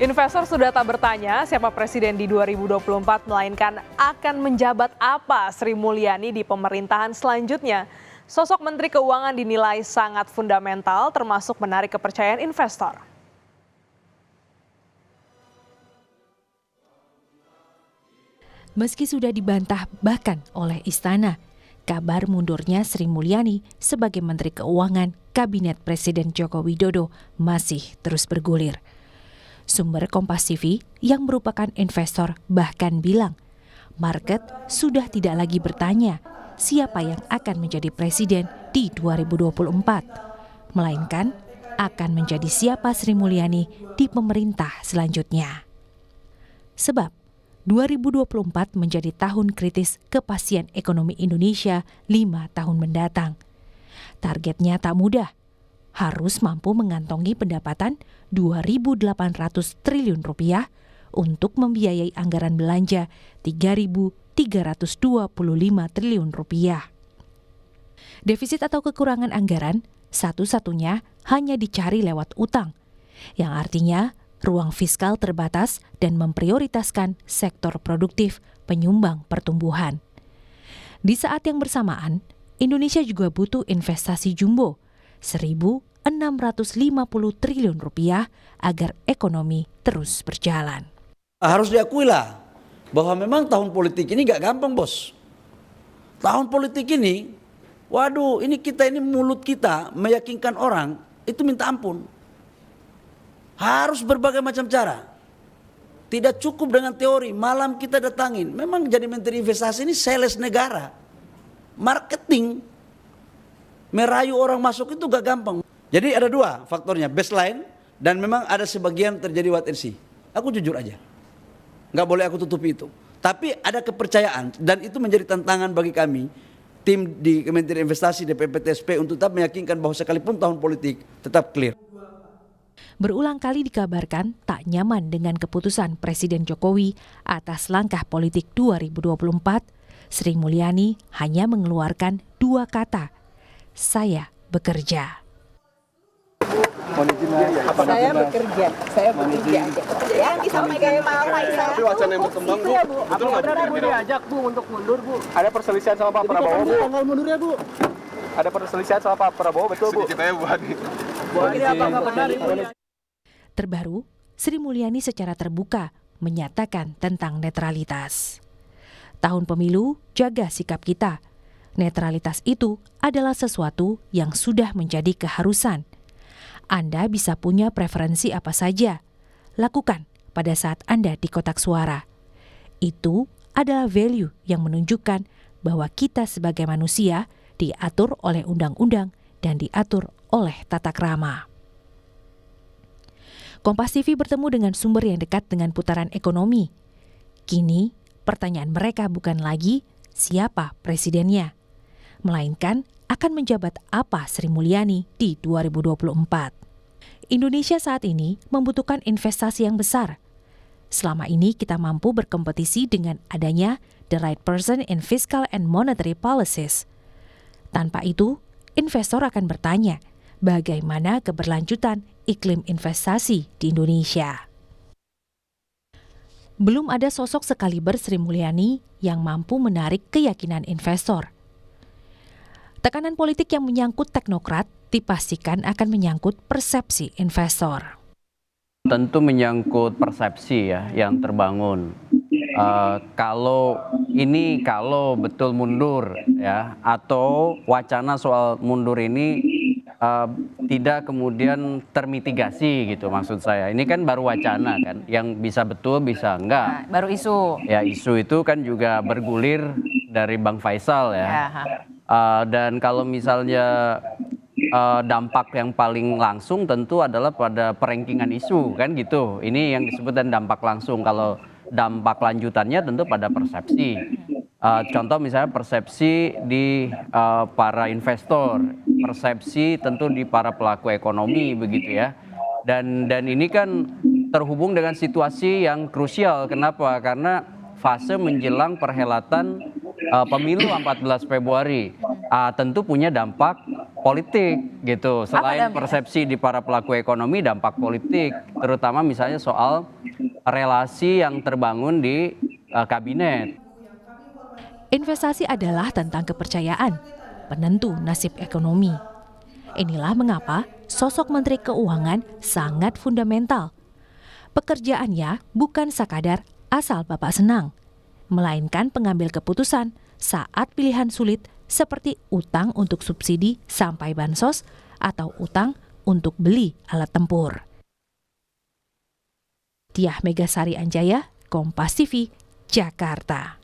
Investor sudah tak bertanya siapa presiden di 2024, melainkan akan menjabat apa Sri Mulyani di pemerintahan selanjutnya. Sosok Menteri Keuangan dinilai sangat fundamental, termasuk menarik kepercayaan investor. Meski sudah dibantah bahkan oleh Istana, kabar mundurnya Sri Mulyani sebagai Menteri Keuangan Kabinet Presiden Joko Widodo masih terus bergulir. Sumber Kompas TV yang merupakan investor bahkan bilang, market sudah tidak lagi bertanya siapa yang akan menjadi presiden di 2024, melainkan akan menjadi siapa Sri Mulyani di pemerintah selanjutnya. Sebab 2024 menjadi tahun kritis kepastian ekonomi Indonesia 5 tahun mendatang. Targetnya tak mudah, harus mampu mengantongi pendapatan 2.800 triliun rupiah untuk membiayai anggaran belanja 3.325 triliun rupiah. Defisit atau kekurangan anggaran satu-satunya hanya dicari lewat utang, yang artinya ruang fiskal terbatas dan memprioritaskan sektor produktif penyumbang pertumbuhan. Di saat yang bersamaan, Indonesia juga butuh investasi jumbo 1.650 triliun rupiah agar ekonomi terus berjalan. Harus diakui lah bahwa memang tahun politik ini gak gampang, bos. Tahun politik ini, waduh, ini mulut kita meyakinkan orang itu minta ampun. Harus berbagai macam cara. Tidak cukup dengan teori, malam kita datangin. Memang jadi menteri investasi ini sales negara. Marketing. Merayu orang masuk itu gak gampang. Jadi ada dua faktornya, baseline dan memang ada sebagian terjadi wait and see. Aku jujur aja. Gak boleh aku tutupi itu. Tapi ada kepercayaan dan itu menjadi tantangan bagi kami. Tim di Kementerian Investasi, DPPTSP untuk tetap meyakinkan bahwa sekalipun tahun politik tetap clear. Berulang kali dikabarkan tak nyaman dengan keputusan Presiden Jokowi atas langkah politik 2024, Sri Mulyani hanya mengeluarkan dua kata, "Saya bekerja." Saya bekerja aja. Yang disampaikan Pak Faisal. Tapi wacana yang berkembang, Bu, betul nggak Bu diajak Bu untuk mundur, Bu? Ada perselisihan sama Pak Prabowo, Bu? Tanggal mundurnya, Bu? Ada perselisihan sama Pak Prabowo, betul, Bu? Sedikit aja, Bu Hadi. Bu Hadi, apa nggak benar, Bu? Terbaru, Sri Mulyani secara terbuka menyatakan tentang netralitas. Tahun pemilu, jaga sikap kita. Netralitas itu adalah sesuatu yang sudah menjadi keharusan. Anda bisa punya preferensi apa saja. Lakukan pada saat Anda di kotak suara. Itu adalah value yang menunjukkan bahwa kita sebagai manusia diatur oleh undang-undang dan diatur oleh tata krama. Kompas TV bertemu dengan sumber yang dekat dengan putaran ekonomi. Kini, pertanyaan mereka bukan lagi siapa presidennya, melainkan akan menjabat apa Sri Mulyani di 2024. Indonesia saat ini membutuhkan investasi yang besar. Selama ini kita mampu berkompetisi dengan adanya the right person in fiscal and monetary policies. Tanpa itu, investor akan bertanya, bagaimana keberlanjutan iklim investasi di Indonesia? Belum ada sosok sekaliber Sri Mulyani yang mampu menarik keyakinan investor. Tekanan politik yang menyangkut teknokrat dipastikan akan menyangkut persepsi investor. Tentu menyangkut persepsi ya yang terbangun. Kalau betul mundur ya, atau wacana soal mundur ini tidak kemudian termitigasi gitu, maksud saya. Ini kan baru wacana kan, yang bisa betul bisa enggak. Baru isu. Ya, isu itu kan juga bergulir dari Bang Faisal ya. Dan kalau misalnya dampak yang paling langsung tentu adalah pada perengkingan isu kan gitu. Ini yang disebut dan dampak langsung. Kalau dampak lanjutannya tentu pada persepsi. Contoh misalnya persepsi di para investor, persepsi tentu di para pelaku ekonomi begitu ya. Dan ini kan terhubung dengan situasi yang krusial. Kenapa? Karena fase menjelang perhelatan pemilu 14 Februari tentu punya dampak politik gitu. Selain persepsi di para pelaku ekonomi, dampak politik, terutama misalnya soal relasi yang terbangun di kabinet. Investasi adalah tentang kepercayaan, penentu nasib ekonomi. Inilah mengapa sosok Menteri Keuangan sangat fundamental. Pekerjaannya bukan sekadar asal Bapak senang, melainkan pengambil keputusan saat pilihan sulit seperti utang untuk subsidi sampai bansos atau utang untuk beli alat tempur. Diah Megasari Anjaya, Kompas TV, Jakarta.